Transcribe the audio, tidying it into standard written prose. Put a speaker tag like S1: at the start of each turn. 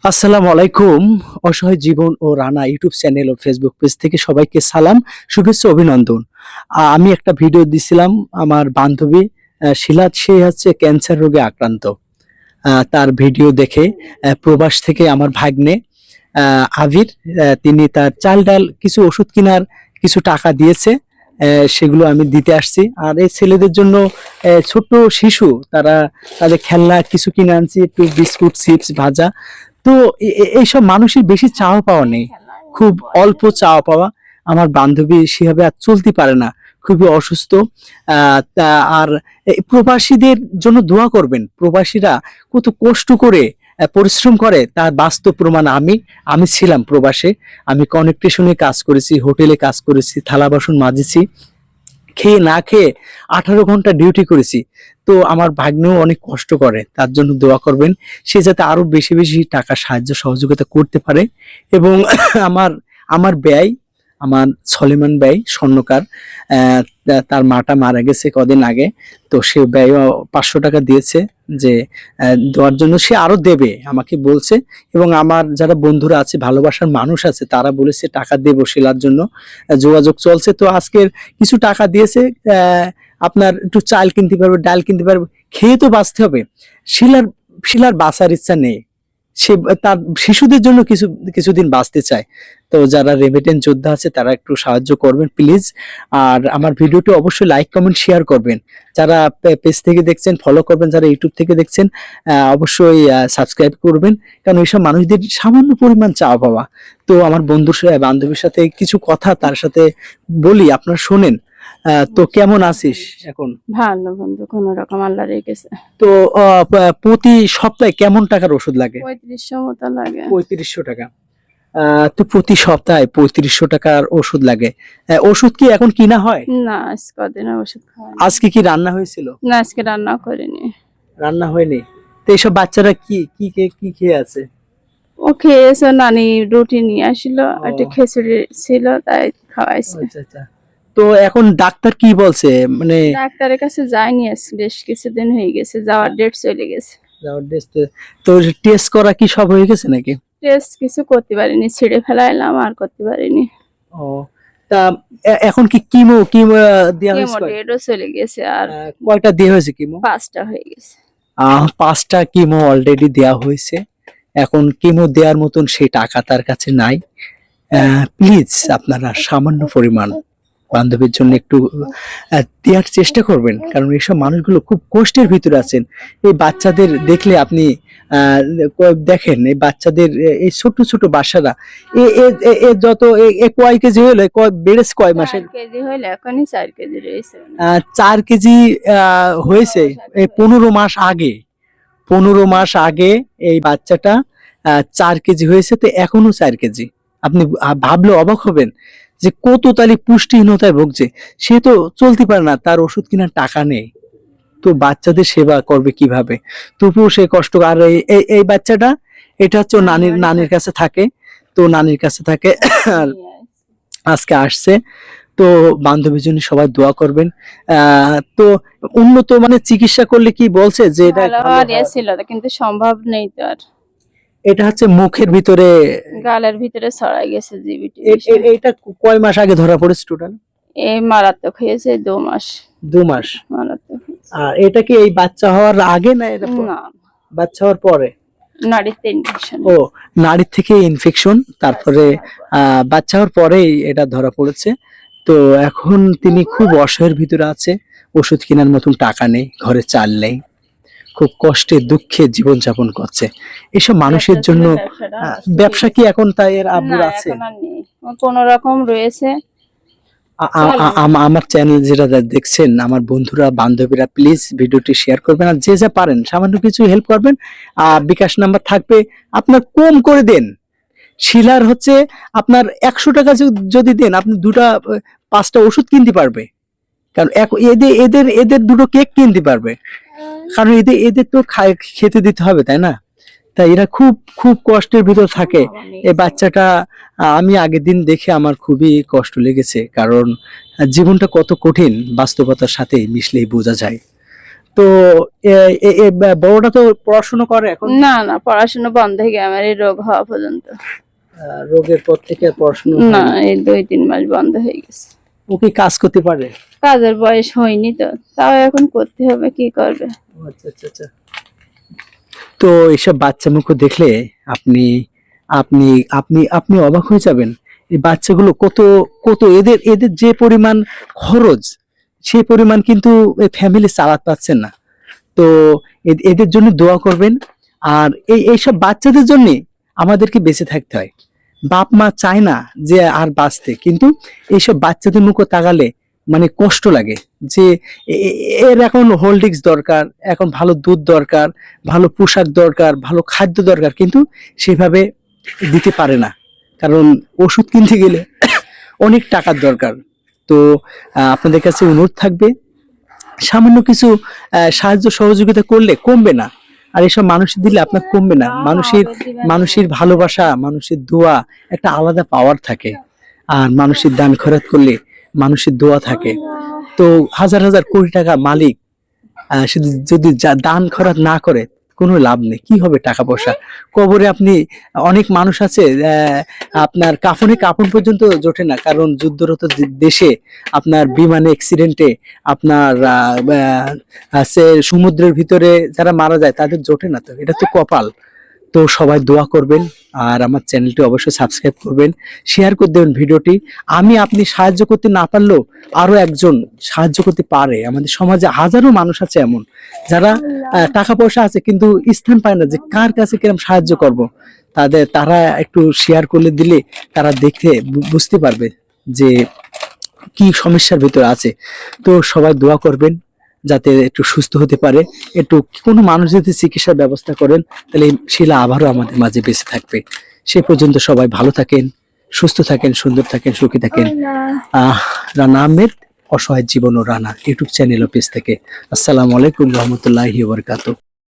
S1: আসসালামু আলাইকুম। অসহায় জীবন ও রানা ইউটিউব চ্যানেল ও ফেসবুক পেজ থেকে সবাইকে সালাম, শুভেচ্ছা, অভিনন্দন। আমি একটা ভিডিও দিছিলাম আমার বান্ধবী শিলাত, সে হচ্ছে ক্যান্সার রোগে আক্রান্ত। তার ভিডিও দেখে প্রবাস থেকে আমার ভাগ্নে আবির, তিনি তার চাল ডাল কিছু ওষুধ কেনার কিছু টাকা দিয়েছে। সেগুলো আমি দিতে আসছি। আর এই ছেলেদের জন্য ছোট্ট শিশু, তারা তাদের খেলনা কিছু কিনে আনছি, একটু বিস্কুট, চিপস, ভাজা। তো এইসব মানুষের বেশি চাওয়া পাওয়া নেই, খুব অল্প চাওয়া পাওয়া। আমার বান্ধবী সেভাবে আর চলতে পারে না, খুবই অসুস্থ। আর এই প্রবাসীদের জন্য দোয়া করবেন। প্রবাসীরা কত কষ্ট করে পরিশ্রম করে তার বাস্তব প্রমাণ আমি ছিলাম প্রবাসে। আমি কনেকটেশনে কাজ করেছি, হোটেলে কাজ করেছি, থালা বাসন মাজেছি, খেয়ে না খেয়ে 18 ঘন্টা ডিউটি করেছি। তো আমার ভাগ্নেও অনেক কষ্ট করে, তার জন্য দোয়া করবেন সে যাতে আরো বেশি বেশি টাকা সাহায্য সহযোগিতা করতে পারে। এবং আমার আমার ব্যয়, আমার সলেমান ব্যয় স্বর্ণকার, তার মাটা মারা গেছে কদিন আগে। তো সে ব্যয় 500 টাকা দিয়েছে, যে দেওয়ার জন্য সে আরো দেবে আমাকে বলছে। এবং আমার যারা বন্ধুরা আছে, ভালোবাসার মানুষ আছে, তারা বলেছে টাকা দেবো শিলার জন্য, যোগাযোগ চলছে। তো আজকের কিছু টাকা দিয়েছে, আপনার একটু চাল কিনতে পারবে, ডাল কিনতে পারবে, খেয়ে তো বাঁচতে হবে। শিলার শিলার বাঁচার ইচ্ছা নেই, সে তার শিশুদের জন্য কিছুদিন বাঁচতে চায়। তো যারা রেমিটেন্স যোদ্ধা আছে তারা একটু সাহায্য করবেন প্লিজ। আর আমার ভিডিওটি অবশ্যই লাইক, কমেন্ট, শেয়ার করবেন। যারা পেজ থেকে দেখছেন ফলো করবেন, যারা ইউটিউব থেকে দেখছেন অবশ্যই সাবস্ক্রাইব করবেন। কারণ এইসব মানুষদের সামান্য পরিমাণ চাওয়া পাওয়া। তো আমার বান্ধবীর সাথে কিছু কথা তার সাথে বলি, আপনারা শোনেন। তো কেমন আছিস এখন?
S2: ভালো বন্ধু, কোন রকম আল্লাহ রেখেছে।
S1: তো প্রতি সপ্তাহে কেমন টাকার ওষুধ লাগে?
S2: 3500 মতো লাগে।
S1: 3500 টাকা। তো প্রতি সপ্তাহে 3500 টাকার ওষুধ লাগে। ওষুধ কি এখন কিনা হয়?
S2: না, আজকে কদিন ওষুধ খাওয়া
S1: আজকে কি রান্না হয়েছিল?
S2: না, আজকে রান্না করিনি।
S1: রান্না হয়নি। তো এইসব বাচ্চারা কি কি কি খেয়ে আছে?
S2: ও খেয়েছে, নানি রুটি নিয়ে আসলো,
S1: ও,
S2: একটা খিচুড়ি ছিল, তাই খাওয়াইছে।
S1: আচ্ছা আচ্ছা। তো এখন ডাক্তার কি বলছে, মানে?
S2: ডাক্তারের কাছে যাইনি, আজকে বেশ কিছুদিন হয়ে গেছে, যাওয়ার ডেট চলে গেছে।
S1: তো টেস্ট করা কি সব হয়ে গেছে নাকি?
S2: টেস্ট কিছু করতে পারিনি, ছিঁড়ে ফেলাইলাম, আর করতে পারিনি।
S1: ও, তা এখন কি কিমো কিমো দেওয়া
S2: কেমো
S1: হয়েছে?
S2: ডেটও চলে গেছে, আর
S1: কয়টা দেওয়া হয়েছে কিমো?
S2: 5টা হয়ে গেছে।
S1: 5টা কিমো অলরেডি দেওয়া হয়েছে। এখন কিমো দেওয়ার মতন সেই টাকা তার কাছে নাই। প্লিজ আপনারা সামান্য পরিমাণ বান্ধবীর জন্য একটু দেওয়ার চেষ্টা করবেন। কারণ এইসব মানুষগুলো খুব কষ্টের ভিতরে আছেন। এই বাচ্চাদের দেখলে আপনি দেখেন, এই বাচ্চাদের এই ছোট ছোট বাচ্চারা, এ এ- এ- এ যত কয় কেজি হলে বেড়েছে কয় মাসে?
S2: 4 কেজি হইলে এখনই 4 কেজি রয়েছে।
S1: 4 কেজি হয়েছে এই 15 মাস আগে। 15 মাস আগে এই বাচ্চাটা 4 কেজি হয়েছে, তো এখনো 4 কেজি। আপনি ভাবলে অবাক হবেন যে কত তালি পুষ্টিহীনতায় ভুগছে। সে তো চলতে পারে না, তার ওষুধ কেনার টাকা নেই। তো বাচ্চাদের সেবা করবে কিভাবে? তবুও সে কষ্ট। আর এই বাচ্চাটা, এটা হচ্ছে ওর নানির নানির কাছে থাকে। তো নানির কাছে থাকে আর আজকে আসছে। তো বান্ধবীর জন্য সবাই দোয়া করবেন। তো উন্নত মানে চিকিৎসা করলে কি বলছে যে এটা
S2: ভালো
S1: ভালো
S2: হওয়ার
S1: হয়?
S2: ছিল, কিন্তু সম্ভব নেই তো আর।
S1: এটা হচ্ছে মুখের ভিতরে।
S2: গালের ভিতরে ছড়াই গেছে জিবিটি।
S1: এটা কয় মাস আগে ধরা পড়েছে টোটাল?
S2: এই মারাত্মক হয়েছে 2 মাস।
S1: 2 মাস।
S2: মারাত্মক হয়েছে।
S1: আর এটা কি এই বাচ্চা হওয়ার আগে না এটা
S2: না,
S1: বাচ্চা হওয়ার পরে?
S2: নাড়িতে ইনফেকশন।
S1: ও, নাড়ির থেকে ইনফেকশন, তারপরে বাচ্চা হওয়ার পরেই এটা ধরা পড়েছে। তো এখন তিনি খুব অসহায়ের ভিতরে আছে, ওষুধ কেনার মতন টাকা নেই, ঘরে চাল নেই, খুব কষ্টে দুঃখে জীবনযাপন করছে। এসব মানুষের জন্য ব্যবসা কি এখন তাই এর আব্বুর আছে?
S2: এখন আর নেই, কোন রকম রয়েছে।
S1: আমার চ্যানেল যেটা দেখছেন আমার বন্ধুরা, বান্ধবীরা, প্লিজ ভিডিওটি শেয়ার করবেন। আর যে যা পারেন সামান্য কিছু হেল্প করবেন। বিকাশ নাম্বার থাকবে, আপনার কম করে দেন। শিলার হচ্ছে আপনার 100 টাকা যদি দেন, আপনি 5টা ওষুধ কিনতে পারবে। কারণ এদের এদের এদের 2টো কেক কিনতে পারবে। কারণ এদের এদের তো খেতে দিতে হবে, তাই না? তাই এরা খুব খুব কষ্টের ভিতর থাকে। এই বাচ্চাটা আমি আগের দিন দেখে আমার খুবই কষ্ট লেগেছে। কারণ জীবনটা কত কঠিন বাস্তবতার সাথে মিশলেই বোঝা যায়। তো বড়টা তো পড়াশোনা করে এখন,
S2: না না, পড়াশোনা বন্ধ হয়ে গেছে আমার এই রোগ হওয়া পর্যন্ত।
S1: রোগের পর থেকে আর পড়াশোনা
S2: না,
S1: হয়নি।
S2: এই 2-3 মাস বন্ধ হয়ে গেছে।
S1: ও কি কাজ করতে পারে?
S2: কাজের বয়স হয়নি তো, তাও এখন করতে হবে, কি করবে।
S1: আচ্ছা আচ্ছা আচ্ছা। তো এইসব বাচ্চা মুখ দেখলে আপনি আপনি আপনি আপনি অবাক হয়ে যাবেন। এই বাচ্চাগুলো কত কত এদের এদের যে পরিমাণ খরচ, সেই পরিমাণ কিন্তু ফ্যামিলি চালাতে পারছেন না। তো এদের জন্য দোয়া করবেন। আর এইসব বাচ্চাদের জন্য আমাদেরকে বেঁচে থাকতে হয়। বাপ মা চায় না যে আর বাঁচতে, কিন্তু এইসব বাচ্চাদের মুখে তাকালে মানে কষ্ট লাগে যে এর এখন হোল্ডিংস দরকার, এখন ভালো দুধ দরকার, ভালো পোশাক দরকার, ভালো খাদ্য দরকার, কিন্তু সেভাবে দিতে পারে না, কারণ ওষুধ কিনতে গেলে অনেক টাকার দরকার। তো আপনাদের কাছে অনুরোধ থাকবে, সামান্য কিছু সাহায্য সহযোগিতা করলে কমবে না, আর এসব মানুষের দিলে আপনার কমবে না। মানুষের ভালোবাসা, মানুষের দোয়া একটা আলাদা পাওয়ার থাকে। আর মানুষের দান খয়রাত করলে মানুষের দোয়া থাকে। তো হাজার হাজার কোটি টাকা মালিক সে যদি দান খয়রাত না করে কোনো লাভ নেই। কি হবে টাকা পয়সা? কবরে আপনি অনেক মানুষ আছে আপনার কাফনে কাপড় পর্যন্ত জোটে না, কারণ যুদ্ধরত দেশে আপনার বিমানে অ্যাক্সিডেন্টে আপনার আছে সমুদ্রের ভিতরে যারা মারা যায় তাদের জোটে না। তো এটা তো কপাল। তো সবাই দোয়া করবেন, আর আমার চ্যানেলটি অবশ্যই সাবস্ক্রাইব করবেন, শেয়ার করে দেবেন ভিডিওটি। আপনি সাহায্য করতে না পারলেও আরো একজন সাহায্য করতে পারে। আমাদের সমাজে হাজারো মানুষ আছে এমন, যারা টাকা পয়সা আছে কিন্তু স্থান পায় না যে কার কাছে কিরকম সাহায্য করব। তারা একটু শেয়ার করলে দিলে তারা দেখে বুঝতে পারবে যে কি সমস্যার ভিতরে আছে। তো সবাই দোয়া করবেন যাতে একটু সুস্থ হতে পারে। একটু কোনো মানুষ যদি চিকিৎসার ব্যবস্থা করেন, তাহলে শিলা আবারও আমাদের মাঝে বেঁচে থাকবে। সে পর্যন্ত সবাই ভালো থাকেন, সুস্থ থাকেন, সুন্দর থাকেন, সুখী থাকেন। রানা আহমেদ, অসহায় জীবন ও রানা ইউটিউব চ্যানেল ও পেজ থেকে। আসসালামু আলাইকুম রহমতুল্লাহি ওয়া বারাকাতুহু।